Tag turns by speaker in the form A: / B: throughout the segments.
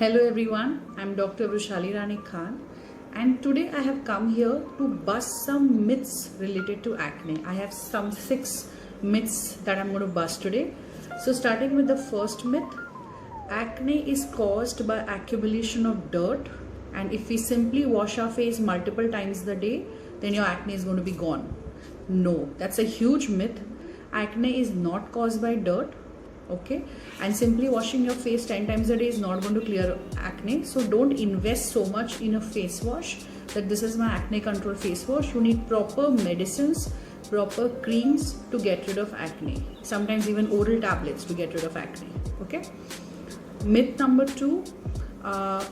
A: Hello everyone, I'm Dr. Vrushali Rani Khan, and today I have come here to bust some myths related to acne. I have some 6 myths that I'm going to bust today. So starting with the first myth, acne is caused by accumulation of dirt, and if we simply wash our face multiple times a day, then your acne is going to be gone. No, that's a huge myth. Acne is not caused by dirt. Okay, and simply washing your face 10 times a day is not going to clear acne. So don't invest so much in a face wash that this is my acne control face wash. You need proper medicines, proper creams to get rid of acne, sometimes even oral tablets to get rid of acne. Okay, myth number 2,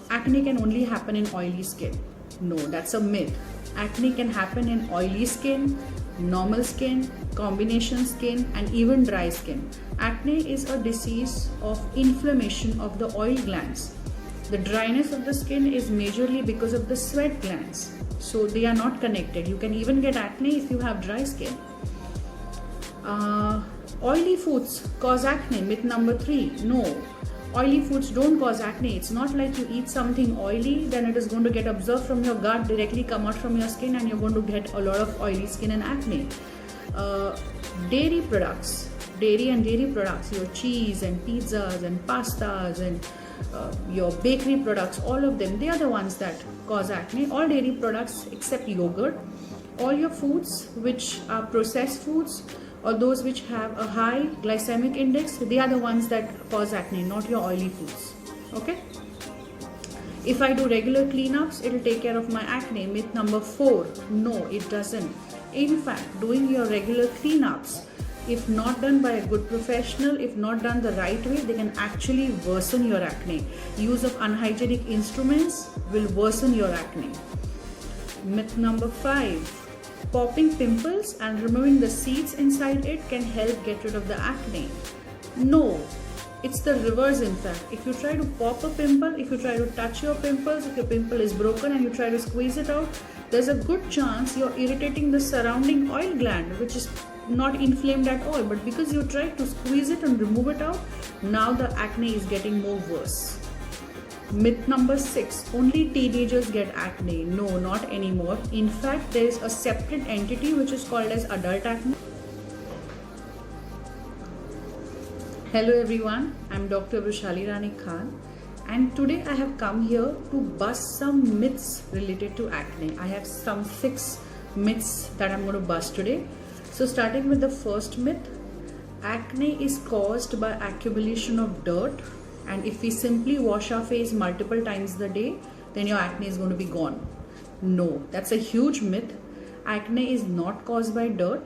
A: acne can only happen in oily skin. No, that's a myth. Acne can happen in oily skin, normal skin, combination skin, and even dry skin. Acne is a disease of inflammation of the oil glands. The dryness of the skin is majorly because of the sweat glands, so they are not connected. You can even get acne if you have dry skin. Oily foods cause acne. Myth number 3, no, oily foods don't cause acne. It's not like you eat something oily, then it is going to get absorbed from your gut, directly come out from your skin, and you're going to get a lot of oily skin and acne. Dairy products, your cheese and pizzas and pastas and your bakery products, all of them, they are the ones that cause acne. All dairy products except yogurt. All your foods which are processed foods or those which have a high glycemic index, they are the ones that cause acne, not your oily foods. Okay, if I do regular cleanups, it will take care of my acne. Myth number 4, no, it doesn't. In fact, doing your regular cleanups, if not done by a good professional, if not done the right way, they can actually worsen your acne. Use of unhygienic instruments will worsen your acne. Myth number 5, popping pimples and removing the seeds inside it can help get rid of the acne. No, it's the reverse. In fact, if you try to pop a pimple, if you try to touch your pimples, if your pimple is broken and you try to squeeze it out, there's a good chance you're irritating the surrounding oil gland, which is not inflamed at all, but because you tried to squeeze it and remove it out, now the acne is getting more worse. Myth number 6, only teenagers get acne. No, not anymore. In fact, there is a separate entity which is called as adult acne. Hello everyone, I'm Dr. Vrushali Rani Khan, and today I have come here to bust some myths related to acne. I have some 6 myths that I'm going to bust today. So starting with the first myth, acne is caused by accumulation of dirt, and if we simply wash our face multiple times a day, then your acne is going to be gone. No, that's a huge myth. Acne is not caused by dirt.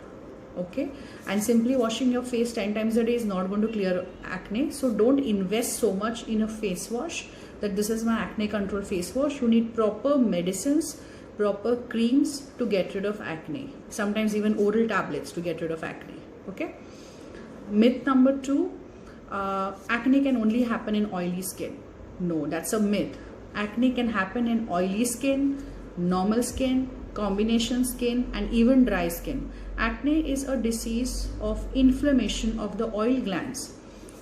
A: Okay, and simply washing your face 10 times a day is not going to clear acne. So don't invest so much in a face wash that this is my acne control face wash. You need proper medicines, proper creams to get rid of acne, sometimes even oral tablets to get rid of acne. Okay, myth number 2, acne can only happen in oily skin. No, that's a myth. Acne can happen in oily skin, normal skin, combination skin, and even dry skin. Acne is a disease of inflammation of the oil glands.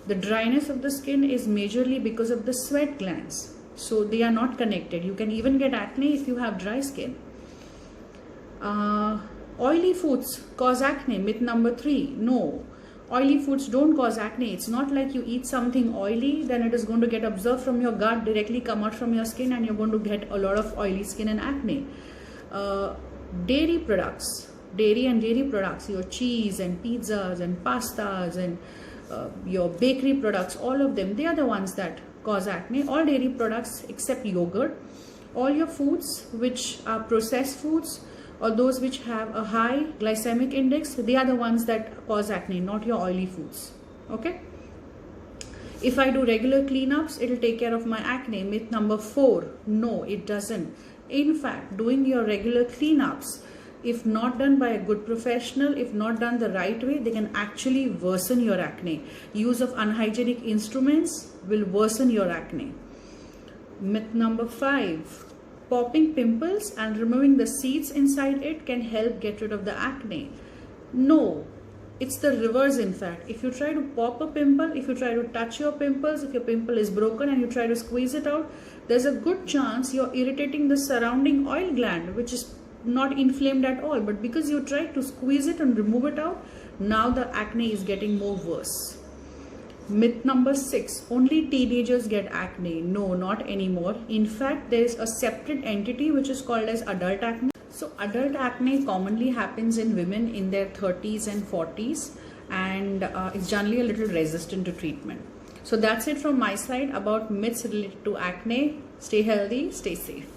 A: The dryness of the skin is majorly because of the sweat glands, so they are not connected. You can even get acne if you have dry skin. Oily foods cause acne. Myth number 3, no, oily foods don't cause acne. It's not like you eat something oily, then it is going to get absorbed from your gut, directly come out from your skin, and you're going to get a lot of oily skin and acne. Dairy products, your cheese and pizzas and pastas and your bakery products, all of them, they are the ones that cause acne. All dairy products except yogurt. All your foods which are processed foods or those which have a high glycemic index, they are the ones that cause acne, not your oily foods. Okay, if I do regular cleanups, it will take care of my acne. Myth number 4, no, it doesn't. In fact, doing your regular cleanups, if not done by a good professional, if not done the right way, they can actually worsen your acne. Use of unhygienic instruments will worsen your acne. Myth number 5, popping pimples and removing the seeds inside it can help get rid of the acne. No, It's the reverse, in fact. If you try to pop a pimple, if you try to touch your pimples, if your pimple is broken and you try to squeeze it out, there's a good chance you're irritating the surrounding oil gland, which is not inflamed at all. But because you try to squeeze it and remove it out, now the acne is getting more worse. Myth number 6, only teenagers get acne. No, not anymore. In fact, there is a separate entity which is called as adult acne. So adult acne commonly happens in women in their 30s and 40s, and it's generally a little resistant to treatment. So that's it from my side about myths related to acne. Stay healthy, stay safe.